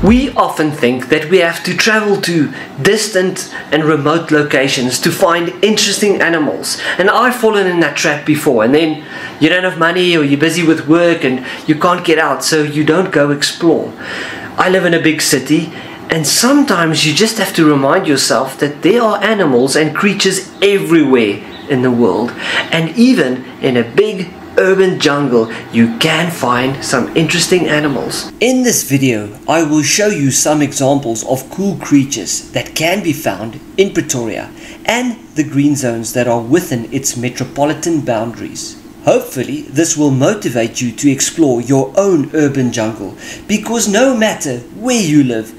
We often think that we have to travel to distant and remote locations to find interesting animals, and I've fallen in that trap before, and then you don't have money or you're busy with work and you can't get out, so you don't go explore. I live in a big city, and sometimes you just have to remind yourself that there are animals and creatures everywhere in the world, and even in a big urban jungle you can find some interesting animals. In this video I will show you some examples of cool creatures that can be found in Pretoria and the green zones that are within its metropolitan boundaries. Hopefully this will motivate you to explore your own urban jungle, because no matter where you live,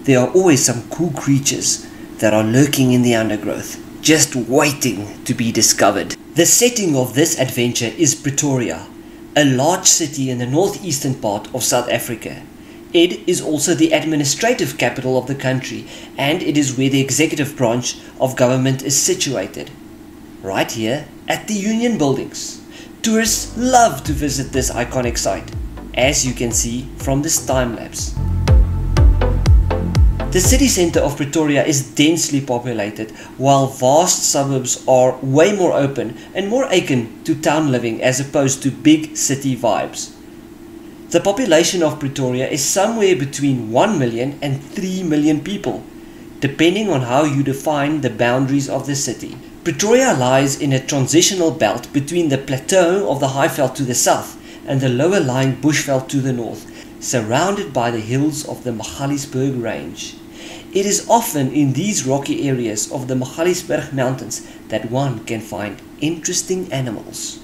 there are always some cool creatures that are lurking in the undergrowth, just waiting to be discovered. The setting of this adventure is Pretoria, a large city in the northeastern part of South Africa. It is also the administrative capital of the country, and it is where the executive branch of government is situated. Right here at the Union Buildings. Tourists love to visit this iconic site, as you can see from this time lapse. The city centre of Pretoria is densely populated, while vast suburbs are way more open and more akin to town living as opposed to big city vibes. The population of Pretoria is somewhere between 1 million and 3 million people, depending on how you define the boundaries of the city. Pretoria lies in a transitional belt between the plateau of the Highveld to the south and the lower lying Bushveld to the north, surrounded by the hills of the Magaliesberg Range. It is often in these rocky areas of the Magaliesberg Mountains that one can find interesting animals.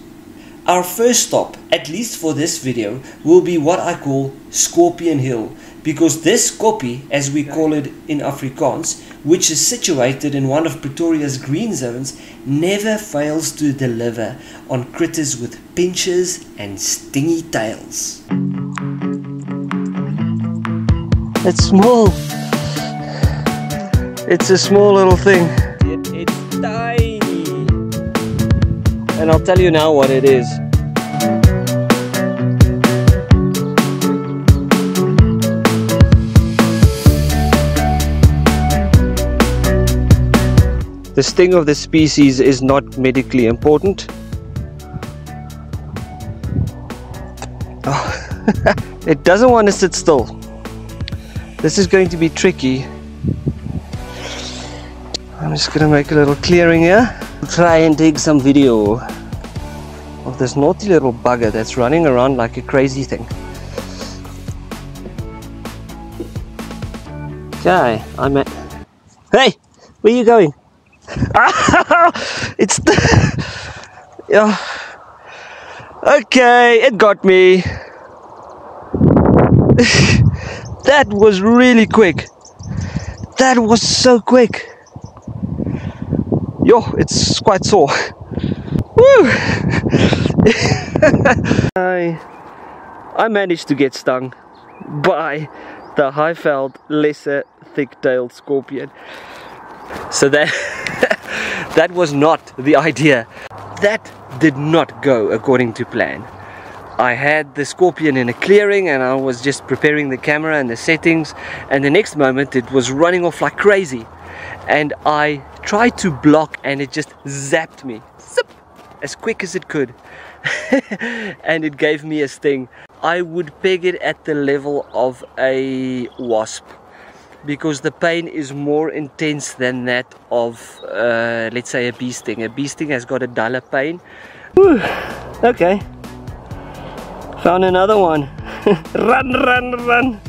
Our first stop, at least for this video, will be what I call Scorpion Hill, because this koppie, as we call it in Afrikaans, which is situated in one of Pretoria's green zones, never fails to deliver on critters with pinchers and stingy tails. It's small. It's a small little thing. It's tiny. And I'll tell you now what it is. The sting of the species is not medically important. Oh. It doesn't want to sit still. This is going to be tricky. I'm just going to make a little clearing here. Try and take some video of this naughty little bugger that's running around like a crazy thing. Okay, I'm at... Hey! Where are you going? It's the... Yeah. Okay, it got me. That was really quick. That was so quick. Yo, it's quite sore. Woo! I managed to get stung by the Highveld lesser thick-tailed scorpion. So that that was not the idea. That did not go according to plan. I had the scorpion in a clearing and I was just preparing the camera and the settings, and the next moment it was running off like crazy, and I tried to block and it just zapped me, zip, as quick as it could. And it gave me a sting. I would peg it at the level of a wasp, because the pain is more intense than that of let's say a bee sting. A bee sting has got a duller pain. Whew. Okay, found another one. Run, run, run.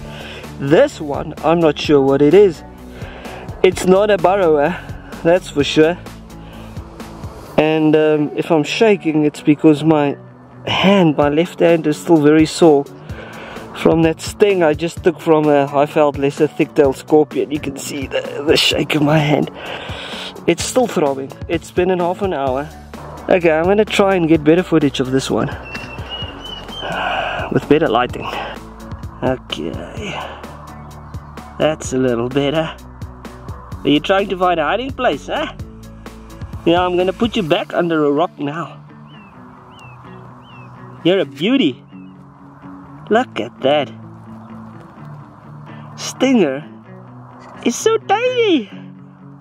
This one, I'm not sure what it is. It's not a burrower, that's for sure. And if I'm shaking, it's because my left hand is still very sore from that sting I just took from a Highveld lesser thick-tailed scorpion. You can see the shake of my hand. It's still throbbing. It's been in half an hour. Okay, I'm gonna try and get better footage of this one with better lighting. Okay, that's a little better. Are you trying to find a hiding place, huh? Yeah, I'm gonna put you back under a rock now. You're a beauty. Look at that. stinger is so tiny.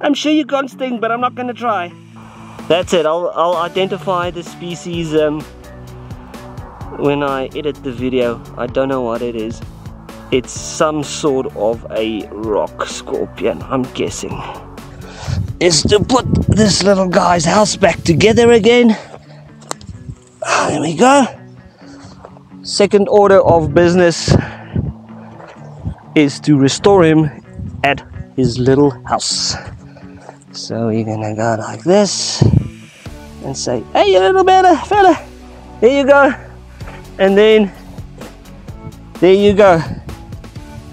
I'm sure you can't sting, but I'm not gonna try. That's it, I'll identify the species when I edit the video. I don't know what it is. It's some sort of a rock scorpion, I'm guessing. Is to put this little guy's house back together again. There we go. Second order of business is to restore him at his little house. So you're gonna go like this and say, hey, you little fella, here you go. And then, there you go.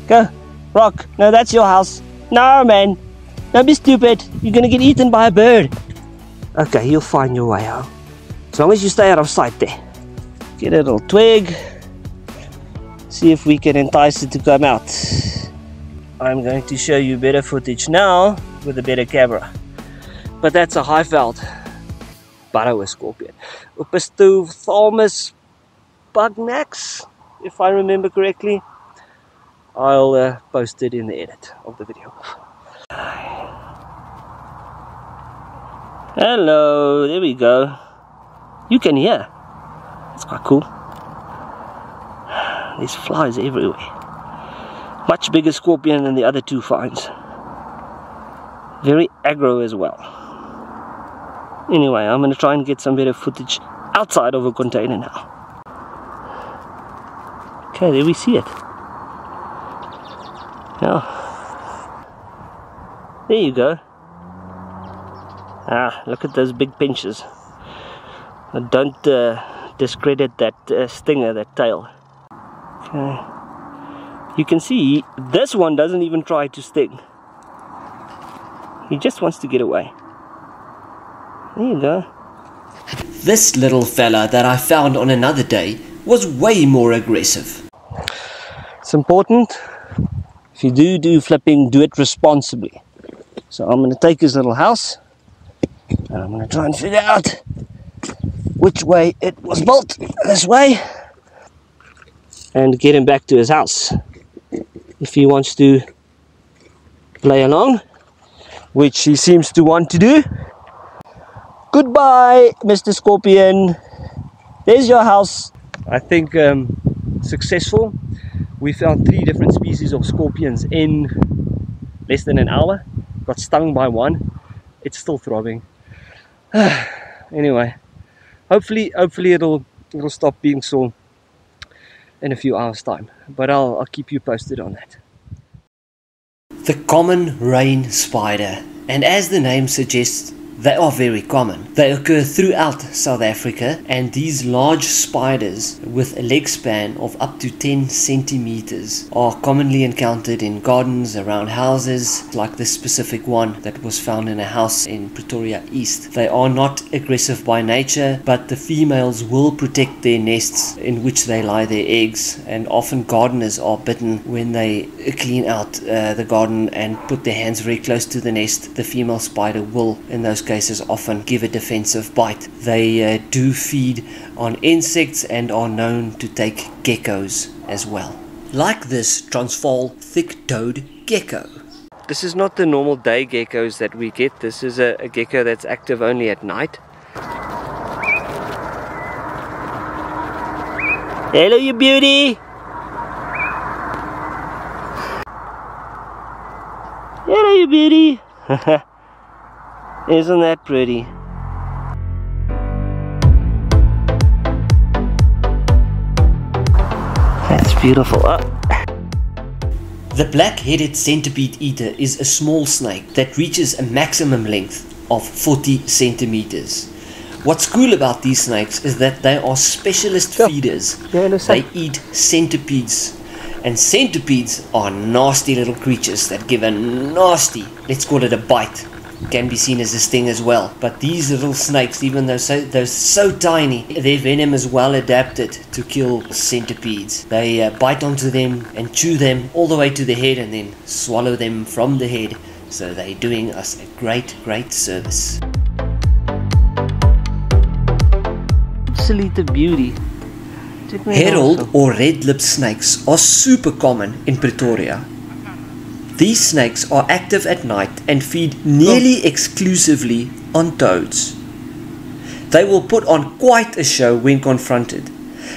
Go, rock. No, that's your house. No, man. Don't be stupid. You're gonna get eaten by a bird. Okay, you'll find your way out. As long as you stay out of sight there. Get a little twig. See if we can entice it to come out. I'm going to show you better footage now with a better camera. But that's a high-veld burrower scorpion. Opistophalmus pugnax, if I remember correctly. I'll post it in the edit of the video. Hello, there we go. You can hear. It's quite cool. There's flies everywhere. Much bigger scorpion than the other two finds. Very aggro as well. Anyway, I'm going to try and get some better footage outside of a container now. Okay, there we see it. Now, there you go. Ah, look at those big pinches. Don't discredit that stinger, that tail. Okay. You can see this one doesn't even try to sting. He just wants to get away. There you go. This little fella that I found on another day was way more aggressive. It's important, if you do flipping, do it responsibly. So I'm going to take his little house and I'm going to try and figure out which way it was built. This way. And get him back to his house. If he wants to play along, which he seems to want to do. Goodbye, Mr. Scorpion. There's your house. I think successful. We found 3 different species of scorpions in less than an hour. Got stung by one. It's still throbbing. Anyway, hopefully it'll stop being sore in a few hours time, but I'll keep you posted on that. The common rain spider, and as the name suggests, they are very common. They occur throughout South Africa, and these large spiders with a leg span of up to 10 centimeters are commonly encountered in gardens, around houses, like this specific one that was found in a house in Pretoria East. They are not aggressive by nature, but the females will protect their nests in which they lie their eggs, and often gardeners are bitten when they clean out the garden and put their hands very close to the nest. The female spider will, in those cases, often give a defensive bite. They do feed on insects and are known to take geckos as well. Like this Transvaal thick-toed gecko. This is not the normal day geckos that we get. This is a gecko that's active only at night. Hello, you beauty! Hello, you beauty! Isn't that pretty? That's beautiful. Oh. The black-headed centipede eater is a small snake that reaches a maximum length of 40 centimeters. What's cool about these snakes is that they are specialist feeders. They eat centipedes. And centipedes are nasty little creatures that give a nasty, let's call it a bite. Can be seen as a sting as well. But these little snakes, even though they're so tiny, their venom is well adapted to kill centipedes. They bite onto them and chew them all the way to the head and then swallow them from the head. So they're doing us a great service. Absolute beauty. Herald or red-lipped snakes are super common in Pretoria. These snakes are active at night and feed nearly exclusively on toads. They will put on quite a show when confronted,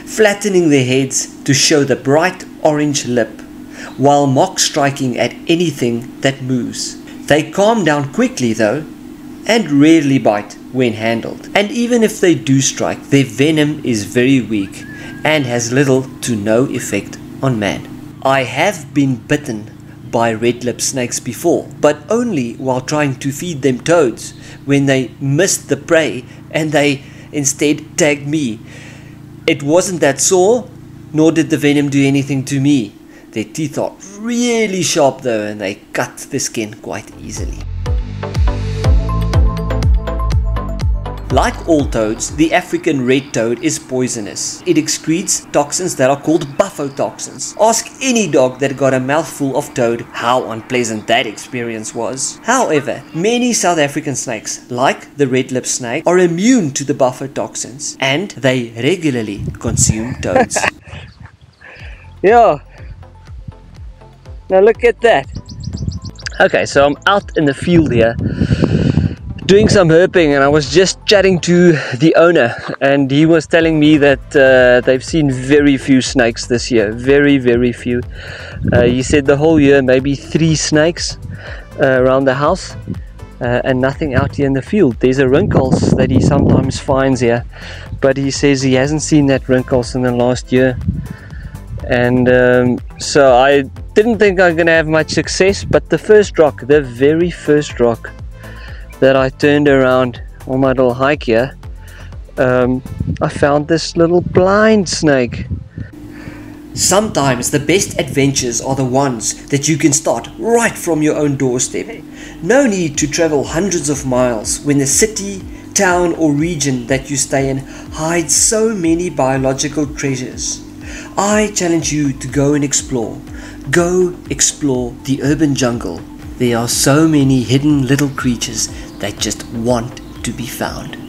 flattening their heads to show the bright orange lip, while mock striking at anything that moves. They calm down quickly though, and rarely bite when handled. And even if they do strike, their venom is very weak and has little to no effect on man. I have been bitten by red-lipped snakes before, but only while trying to feed them toads, when they missed the prey and they instead tagged me. It wasn't that sore, nor did the venom do anything to me. Their teeth are really sharp though, and they cut the skin quite easily. Like all toads, the African red toad is poisonous. It excretes toxins that are called buffotoxins. Ask any dog that got a mouthful of toad how unpleasant that experience was. However, many South African snakes, like the red-lipped snake, are immune to the buffotoxins, and they regularly consume toads. Yeah. Now look at that. Okay, so I'm out in the field here doing some herping, and I was just chatting to the owner, and he was telling me that they've seen very few snakes this year. Very few. He said the whole year maybe 3 snakes around the house, and nothing out here in the field. There's a rinkles that he sometimes finds here, but he says he hasn't seen that rinkles in the last year. And so I didn't think I was going to have much success, but the first rock, the very first rock that I turned around on my little hike here, I found this little blind snake. Sometimes the best adventures are the ones that you can start right from your own doorstep. No need to travel hundreds of miles when the city, town or region that you stay in hides so many biological treasures. I challenge you to go and explore. Go explore the urban jungle. There are so many hidden little creatures that just want to be found.